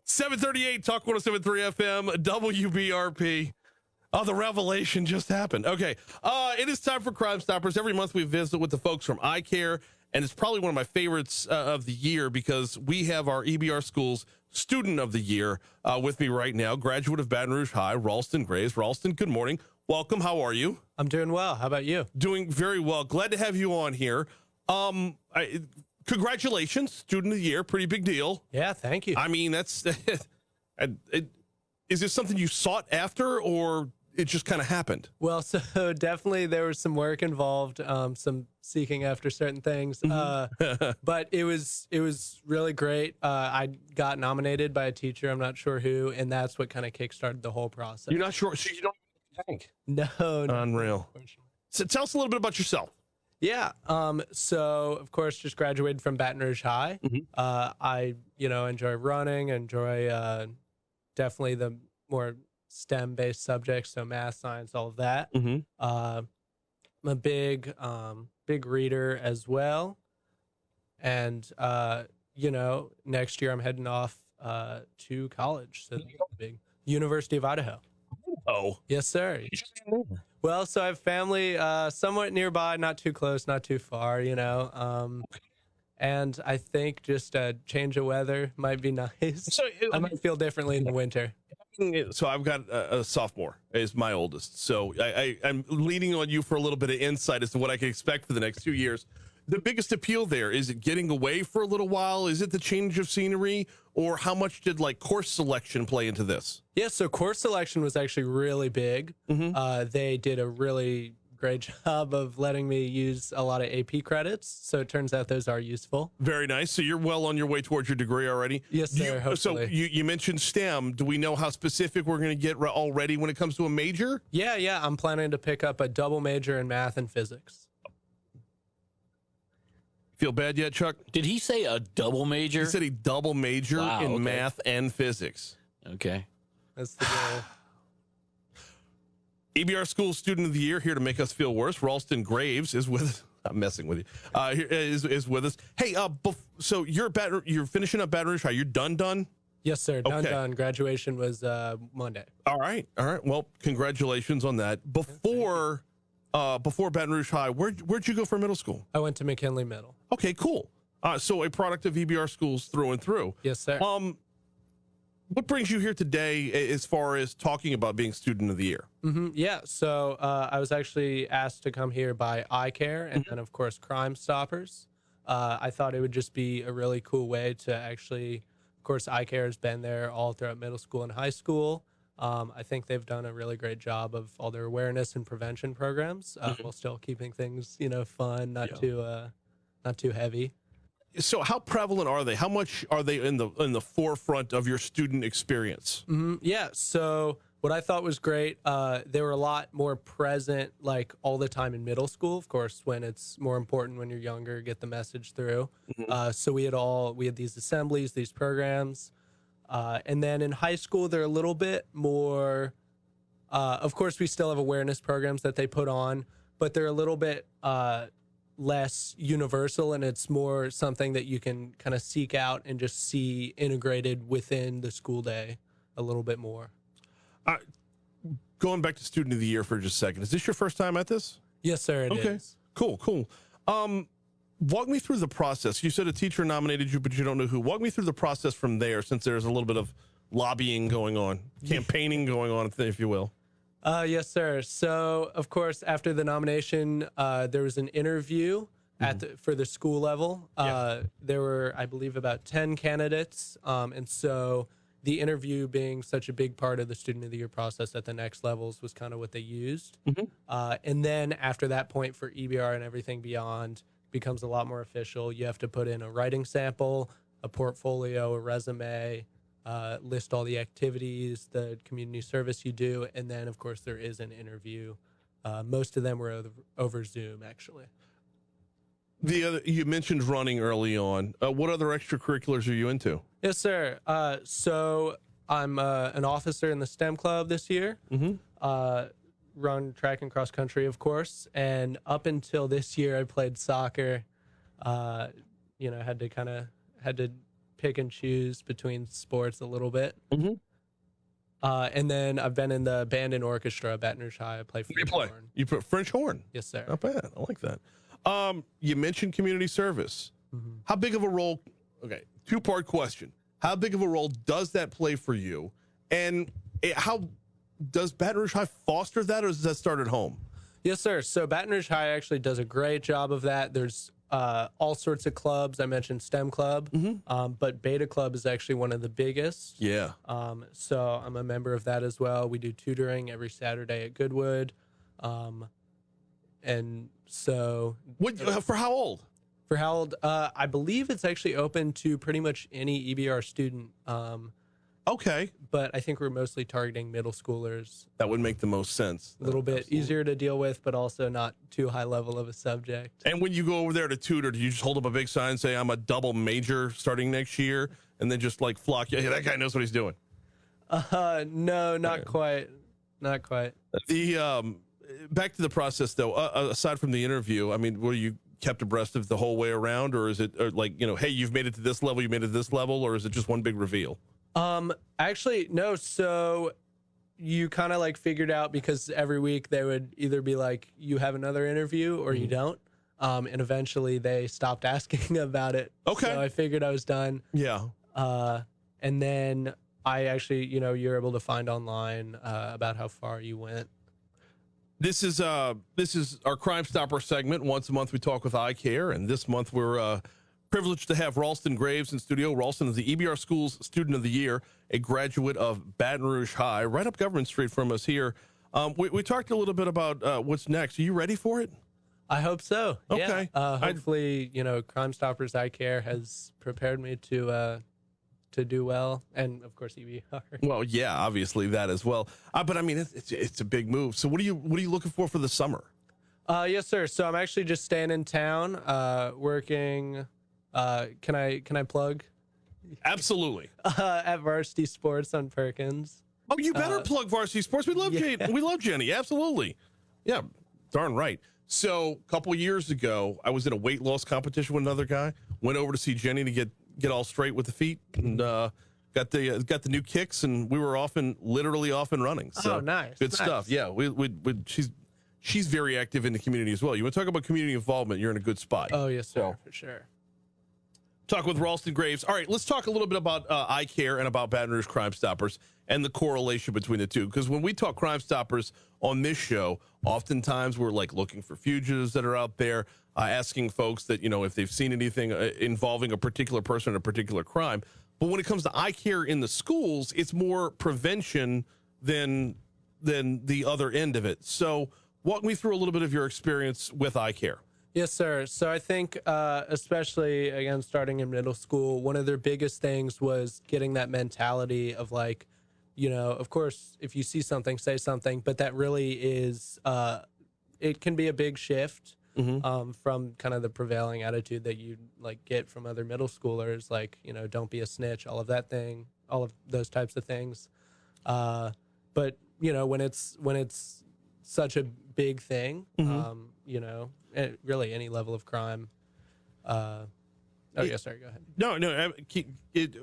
738 Talk 1073 FM, WBRP. Oh, the revelation just happened. Okay. It is time for Crimestoppers. Every month we visit with the folks from eye care, and it's probably one of my favorites of the year because we have our EBR Schools Student of the Year with me right now, graduate of Baton Rouge High, Ralston Graves. Ralston, good morning. Welcome. How are you? I'm doing well. How about you? Doing very well. Glad to have you on here. Congratulations, Student of the Year. Pretty big deal. Yeah, thank you. I mean, that's is this something you sought after, or it just kind of happened? Well, so definitely there was some work involved, some seeking after certain things, but it was really great. I got nominated by a teacher, I'm not sure who, and that's what kind of kickstarted the whole process. You're not sure, so you don't think? No. Unreal. So tell us a little bit about yourself. Yeah. So of course, just graduated from Baton Rouge High. I, enjoy running, enjoy definitely the more STEM-based subjects, so math, science, all of that. I'm a big reader as well, and next year I'm heading off to college, so big University of Idaho. Oh, yes, sir. Well, so I have family somewhat nearby, not too close, not too far, and I think just a change of weather might be nice. So I might feel differently in the winter. So I've got a sophomore is my oldest. So I'm leaning on you for a little bit of insight as to what I can expect for the next 2 years. The biggest appeal there, is it getting away for a little while? Is it the change of scenery, or how much did course selection play into this? Yeah, so course selection was actually really big. They did a really great job of letting me use a lot of AP credits, so it turns out those are useful. Very nice. So you're well on your way towards your degree already? Yes, sir, hopefully. So you mentioned STEM. Do we know how specific we're going to get already when it comes to a major? Yeah, I'm planning to pick up a double major in math and physics. Feel bad yet, Chuck? Did he say a double major? He said a double major in math and physics. Okay. That's the goal. EBR School Student of the Year, here to make us feel worse. Ralston Graves is with us. I'm messing with you. Is with us. Hey, so you're finishing up Baton Rouge High. You're done? Yes, sir. Done. Graduation was Monday. All right. Well, congratulations on that. Before Baton Rouge High, where'd you go for middle school? I went to McKinley Middle. Okay, cool. So a product of EBR Schools through and through. Yes, sir. What brings you here today as far as talking about being Student of the Year? Yeah, so I was actually asked to come here by eye care and then, of course, Crimestoppers. I thought it would just be a really cool way to actually, of course, eye care has been there all throughout middle school and high school. I think they've done a really great job of all their awareness and prevention programs while still keeping things, fun, not too heavy. So how prevalent are they? How much are they in the forefront of your student experience? Yeah, so what I thought was great, they were a lot more present all the time in middle school, of course, when it's more important when you're younger, get the message through. So we had these assemblies, these programs. And then in high school, they're a little bit more, of course, we still have awareness programs that they put on, but they're a little bit less universal, and it's more something that you can kind of seek out and just see integrated within the school day a little bit more. Going back to Student of the Year for just a second, is this your first time at this? Yes, sir, it is. Cool. Walk me through the process. You said a teacher nominated you, but you don't know who. Walk me through the process from there, since there's a little bit of lobbying going on, campaigning going on, if you will. Yes, sir. So, of course, after the nomination, there was an interview for the school level. There were, I believe, about 10 candidates. And so the interview being such a big part of the Student of the Year process at the next levels was kind of what they used. And then after that point for EBR and everything beyond, becomes a lot more official. You have to put in a writing sample, a portfolio, a resume, list all the activities, the community service you do, and then, of course, there is an interview. Most of them were over Zoom, actually. You mentioned running early on. What other extracurriculars are you into? Yes, sir. So I'm an officer in the STEM club this year. Run track and cross country, of course. And up until this year, I played soccer. Had to pick and choose between sports a little bit. Mm-hmm. And then I've been in the band and orchestra at Baton Rouge High. I play French horn. You put French horn. Yes, sir. Not bad. I like that. You mentioned community service. Mm-hmm. How big of a role? Okay, two-part question. How big of a role does that play for you? And how does Baton Rouge High foster that, or does that start at home? Yes, sir. So Baton Rouge High actually does a great job of that. There's all sorts of clubs. I mentioned STEM Club, but Beta Club is actually one of the biggest. Yeah. So I'm a member of that as well. We do tutoring every Saturday at Goodwood. And so... For how old? For how old? I believe it's actually open to pretty much any EBR student. Okay. But I think we're mostly targeting middle schoolers. That would make the most sense. A little bit Absolutely. easier to deal with, but also not too high level of a subject. And when you go over there to tutor, do you just hold up a big sign and say, I'm a double major starting next year, and then just like flock you? Hey, that guy knows what he's doing. No, not quite. Not quite. The back to the process, though, aside from the interview, I mean, were you kept abreast of the whole way around, or is it like, hey, you've made it to this level, you made it to this level, or is it just one big reveal? Actually, no. So you kind of like figured out, because every week they would either be like, you have another interview or you don't. And eventually they stopped asking about it. Okay. So I figured I was done. Yeah. And then I actually, you're able to find online, about how far you went. This is our Crime Stopper segment. Once a month we talk with iCare, and this month we're privileged to have Ralston Graves in studio. Ralston is the EBR Schools Student of the Year, a graduate of Baton Rouge High, right up Government Street from us here. We talked a little bit about what's next. Are you ready for it? I hope so. Okay. Yeah. Hopefully, Crimestoppers iCare has prepared me to do well, and of course EBR. Well, yeah, obviously that as well. But I mean, it's a big move. So what are you looking for the summer? Yes, sir. So I'm actually just staying in town, working. Can I plug? Absolutely. At Varsity Sports on Perkins. Oh, you better plug Varsity Sports. We love Jane. We love Jenny. Absolutely. Yeah, darn right. So a couple years ago, I was in a weight loss competition with another guy. Went over to see Jenny to get all straight with the feet, and got the new kicks, and we were literally off and running. So nice. Good stuff. Yeah, she's very active in the community as well. You want to talk about community involvement? You're in a good spot. Oh yes, sir, for sure. Talk with Ralston Graves. All right, let's talk a little bit about iCare and about Baton Rouge Crime Stoppers and the correlation between the two. Because when we talk Crime Stoppers on this show, oftentimes we're like looking for fugitives that are out there, asking folks that, if they've seen anything involving a particular person or a particular crime. But when it comes to iCare in the schools, it's more prevention than the other end of it. So walk me through a little bit of your experience with iCare. Yes, sir. So I think, especially, again, starting in middle school, one of their biggest things was getting that mentality of like, of course, if you see something, say something, but that really is, it can be a big shift from kind of the prevailing attitude that you like get from other middle schoolers, like, don't be a snitch, all of those types of things. But, when it's such a big thing, really any level of crime. Sorry, go ahead. No. I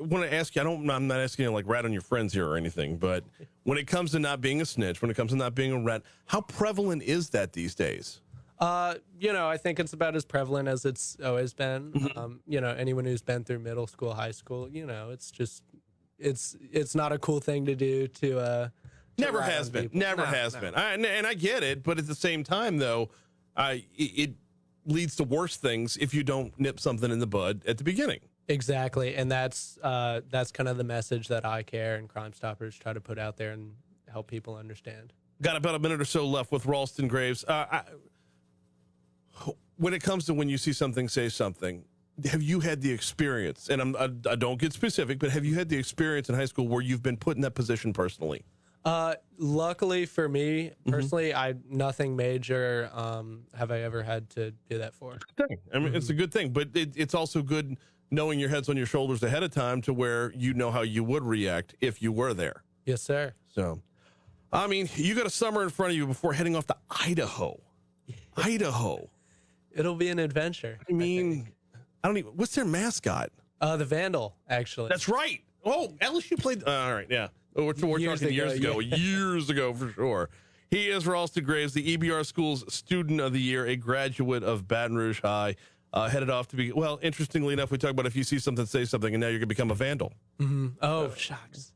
want to ask you. I'm not asking you to like rat on your friends here or anything, but when it comes to not being a snitch, when it comes to not being a rat, how prevalent is that these days? I think it's about as prevalent as it's always been. Anyone who's been through middle school, high school, it's just it's not a cool thing to do to Never has been. Never has been. And I get it, but at the same time, though, it leads to worse things if you don't nip something in the bud at the beginning. Exactly, and that's kind of the message that iCare and Crime Stoppers try to put out there and help people understand. Got about a minute or so left with Ralston Graves. When it comes to when you see something, say something, have you had the experience, and I don't get specific, but have you had the experience in high school where you've been put in that position personally? Luckily for me personally, nothing major have I ever had to do that for. I mean, it's a good thing, but it's also good knowing your head's on your shoulders ahead of time to where you know how you would react if you were there. Yes, sir. So, I mean, you got a summer in front of you before heading off to Idaho. Idaho. It'll be an adventure. I mean, I don't even, what's their mascot? The Vandal, actually. That's right. Oh, LSU played. All right, yeah. We're Years talking years ago, ago. yeah. Years ago for sure. He is Ralston Graves, the EBR School's Student of the Year, a graduate of Baton Rouge High, headed off to be, well, interestingly enough, we talk about if you see something, say something, and now you're going to become a vandal. Mm-hmm. Oh, shucks.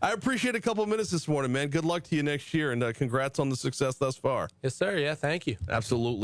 I appreciate a couple of minutes this morning, man. Good luck to you next year, and congrats on the success thus far. Yes, sir. Yeah, thank you. Absolutely.